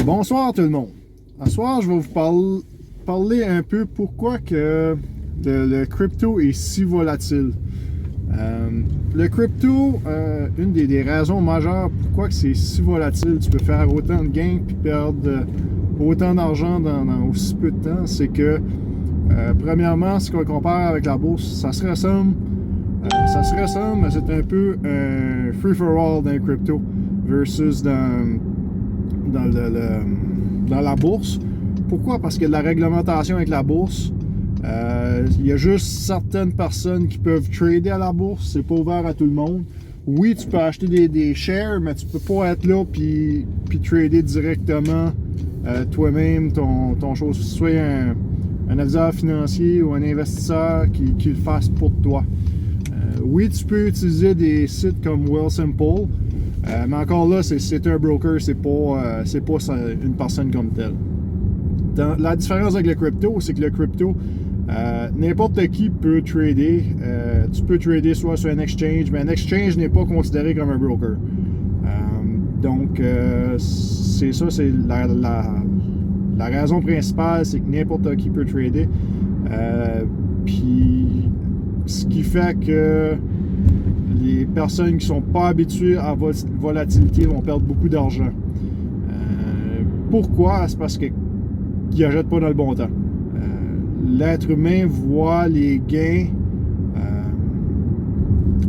Bonsoir tout le monde. Ce soir, je vais vous parler un peu pourquoi que le crypto est si volatile. Le crypto, une des raisons majeures pourquoi que c'est si volatile, tu peux faire autant de gains puis perdre autant d'argent dans aussi peu de temps, c'est que premièrement, si on compare avec la bourse, ça se ressemble, mais c'est un peu un free-for-all dans le crypto versus dans la bourse. Pourquoi? Parce qu'il y a de la réglementation avec la bourse. Il y a juste certaines personnes qui peuvent trader à la bourse. C'est pas ouvert à tout le monde. Oui, tu peux acheter des shares, mais tu peux pas être là puis trader directement toi-même ton chose. Que ce soit un adviseur financier ou un investisseur qui le fasse pour toi. Oui, tu peux utiliser des sites comme Wealthsimple, mais encore là, c'est un broker, c'est pas une personne comme telle. La différence avec le crypto, c'est que le crypto, n'importe qui peut trader. Tu peux trader soit sur un exchange, mais un exchange n'est pas considéré comme un broker. Donc, c'est ça, c'est la raison principale, c'est que n'importe qui peut trader. Puis, ce qui fait que les personnes qui ne sont pas habituées à la volatilité vont perdre beaucoup d'argent. Pourquoi? C'est parce qu'ils n'achètent pas dans le bon temps. L'être humain voit les gains.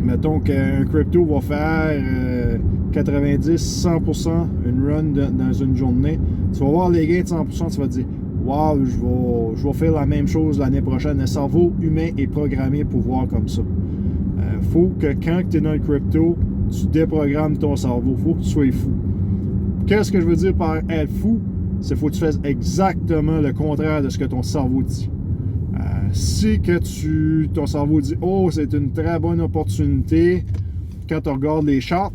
Mettons qu'un crypto va faire 90-100% une run dans une journée. Tu vas voir les gains de 100%, tu vas te dire wow, je vais faire la même chose l'année prochaine. Le cerveau humain est programmé pour voir comme ça. Faut que quand tu es dans le crypto, tu déprogrammes ton cerveau. Faut que tu sois fou. Qu'est-ce que je veux dire par être fou? C'est faut que tu fasses exactement le contraire de ce que ton cerveau dit. Si que ton cerveau dit « Oh, c'est une très bonne opportunité », quand tu regardes les charts,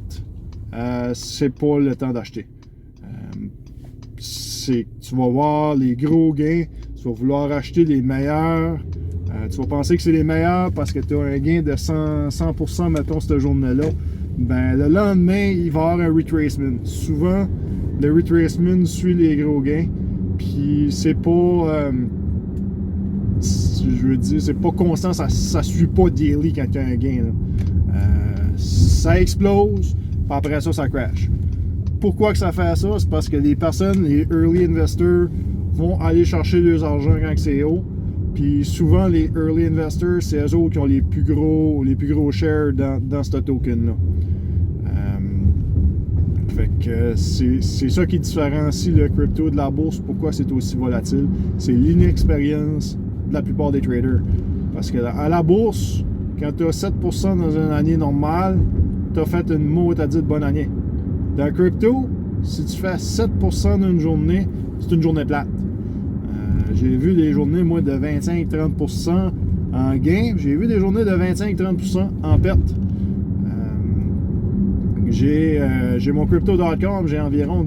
c'est pas le temps d'acheter. Tu vas voir les gros gains, tu vas vouloir acheter les meilleurs, tu vas penser que c'est les meilleurs parce que tu as un gain de 100% mettons, cette journée-là. Ben, le lendemain, il va y avoir un retracement. Souvent, le retracement suit les gros gains, puis c'est pas... je veux dire, c'est pas constant, ça suit pas daily quand il y a un gain. Ça explose, puis après ça, ça crash. Pourquoi que ça fait ça? C'est parce que les personnes, les early investors, vont aller chercher leur argent quand c'est haut. Puis souvent, les early investors, c'est eux autres qui ont les plus gros shares dans ce token-là. Fait que c'est ça qui différencie le crypto de la bourse. Pourquoi c'est aussi volatile? C'est l'inexpérience de la plupart des traders. Parce que à la bourse, quand tu as 7% dans une année normale, tu as fait une maudite bonne année. Dans le crypto, si tu fais 7% d'une journée, c'est une journée plate. J'ai vu des journées, moi, de 25-30% en gain. J'ai vu des journées de 25-30% en perte. J'ai mon crypto.com, j'ai environ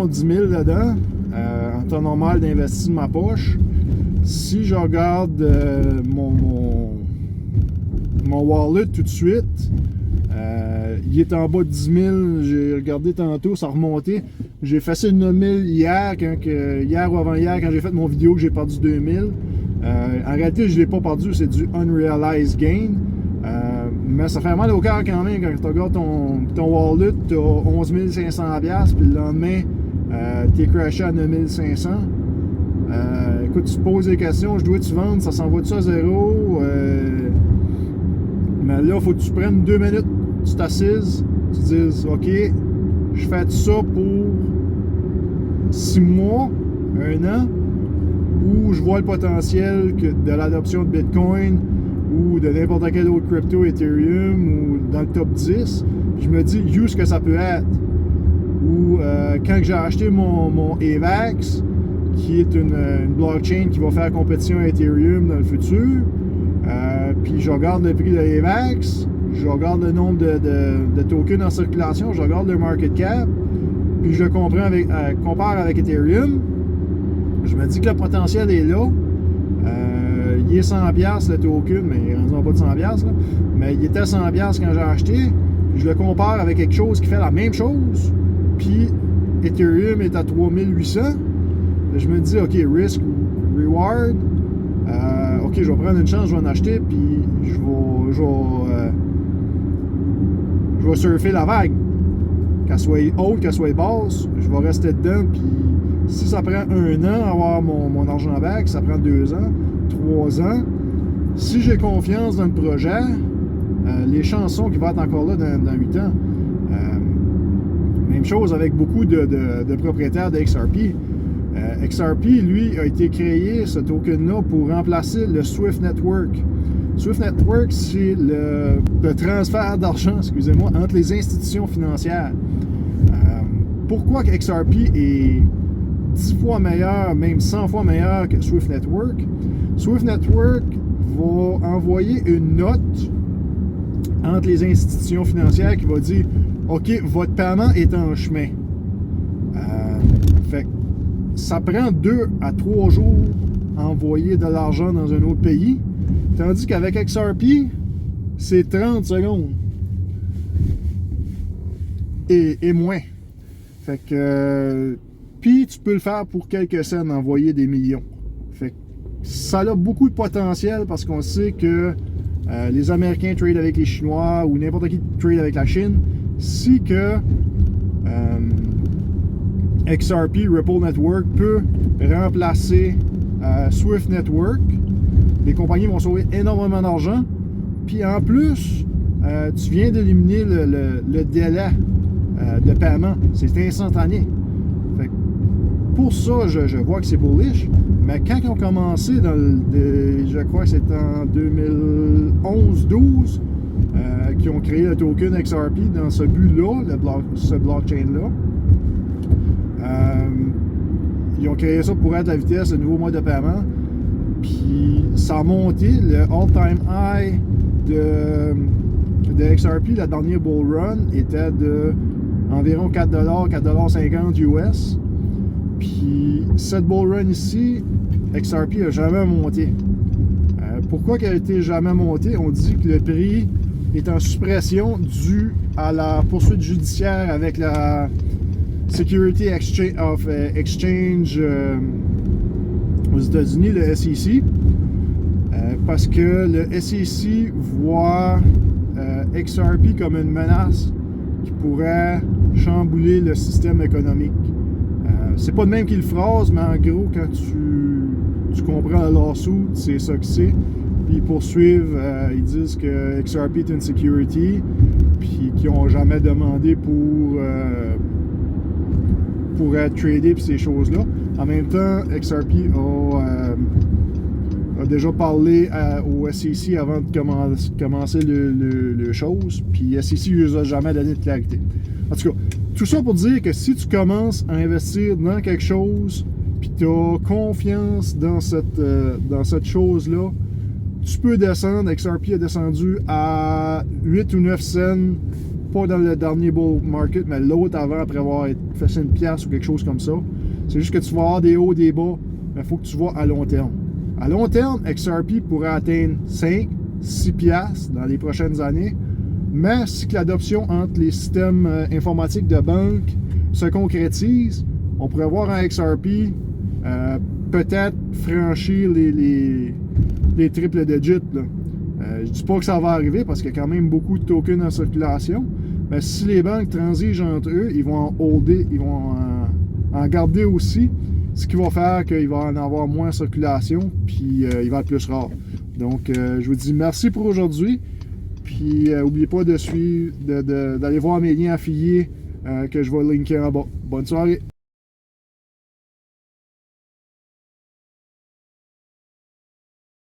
10 000 dedans, en temps normal d'investir de ma poche. Si je regarde mon wallet tout de suite, il est en bas de 10 000. J'ai regardé tantôt, ça a remonté. J'ai fait 9 000 hier ou avant-hier, quand j'ai fait mon vidéo, que j'ai perdu 2 000. En réalité, je ne l'ai pas perdu, c'est du unrealized gain. Mais ça fait mal au cœur quand même quand tu regardes ton wallet, tu as 11 500$, puis le lendemain, tu es crashé à 9 500$. Écoute, tu te poses des questions, je dois-tu vendre, ça s'en va-tu à zéro? Mais là, il faut que tu prennes 2 minutes, tu t'assises, tu te dises, OK, je fais ça pour 6 mois, 1 an, où je vois le potentiel de l'adoption de Bitcoin ou de n'importe quel autre crypto, Ethereum ou dans le top 10, je me dis, ce que ça peut être. Ou quand j'ai acheté mon AVAX, qui est une blockchain qui va faire compétition à Ethereum dans le futur, puis je regarde le prix de AVAX, je regarde le nombre de tokens en circulation, je regarde le market cap, puis je compare avec Ethereum, je me dis que le potentiel est là. Il est 100$ le token, mais il est rendu en bas de 100$, là. Mais il était 100$ quand j'ai acheté. Je le compare avec quelque chose qui fait la même chose, puis Ethereum est à 3800. Je me dis, OK, risk, reward. OK, je vais prendre une chance, je vais en acheter, puis je vais surfer la vague. Qu'elle soit haute, qu'elle soit basse, je vais rester dedans, puis si ça prend 1 an à avoir mon argent back, ça prend 2 ans, 3 ans, si j'ai confiance dans le projet, les chansons qui vont être encore là dans 8 ans. Même chose avec beaucoup de propriétaires de XRP. XRP, lui, a été créé, ce token-là, pour remplacer le Swift Network. Swift Network, c'est le transfert d'argent, excusez-moi, entre les institutions financières. Pourquoi que XRP est 10 fois meilleur, même 100 fois meilleur que Swift Network? Swift Network va envoyer une note entre les institutions financières qui va dire « OK, votre paiement est en chemin. » Fait que ça prend 2 à 3 jours à envoyer de l'argent dans un autre pays, tandis qu'avec XRP, c'est 30 secondes. Et moins. Fait que... puis tu peux le faire pour quelques cents, envoyer des millions. Fait que ça a beaucoup de potentiel parce qu'on sait que les Américains trade avec les Chinois ou n'importe qui trade avec la Chine. Si que XRP, Ripple Network, peut remplacer Swift Network, les compagnies vont sauver énormément d'argent. Puis en plus, tu viens d'éliminer le délai de paiement. C'est instantané. Fait que pour ça, je vois que c'est bullish. Mais quand ils ont commencé, je crois que c'était en 2011-12, qui ont créé le token XRP dans ce but-là, ce blockchain-là, ils ont créé ça pour être la vitesse, le nouveau mode de paiement. Puis ça a monté, le all-time high de XRP, la dernière bull run, était de environ 4$, 4,50$ US. Puis cette bull run ici, XRP n'a jamais monté. Pourquoi qu'elle n'a été jamais montée? On dit que le prix est en suppression dû à la poursuite judiciaire avec la Security Exchange aux États-Unis, le SEC. Parce que le SEC voit XRP comme une menace qui pourrait chambouler le système économique. C'est pas de même qu'ils le phrasent, mais en gros, quand tu comprends le lawsuit, c'est ça que c'est. Puis ils poursuivent, ils disent que XRP est une security, puis qu'ils n'ont jamais demandé pour être tradé, puis ces choses-là. En même temps, XRP a déjà parlé au SEC avant de commencer le chose, puis SEC ne lui a jamais donné de clarité. En tout cas, tout ça pour dire que si tu commences à investir dans quelque chose, puis tu as confiance dans cette chose-là, tu peux descendre. XRP a descendu à 8 ou 9 cents, pas dans le dernier bull market, mais l'autre avant, après avoir fait 1 piastre ou quelque chose comme ça. C'est juste que tu vas avoir des hauts, des bas, mais il faut que tu vois à long terme. À long terme, XRP pourrait atteindre 5, 6 piastres dans les prochaines années, mais si l'adoption entre les systèmes informatiques de banque se concrétise, on pourrait voir un XRP peut-être franchir les triples digits. Je dis pas que ça va arriver parce qu'il y a quand même beaucoup de tokens en circulation, mais si les banques transigent entre eux, ils vont en holder, ils vont en garder aussi, ce qui va faire qu'il va en avoir moins en circulation, puis il va être plus rare. Donc, je vous dis merci pour aujourd'hui, puis n'oubliez pas de suivre, d'aller voir mes liens affiliés que je vais linker en bas. Bonne soirée!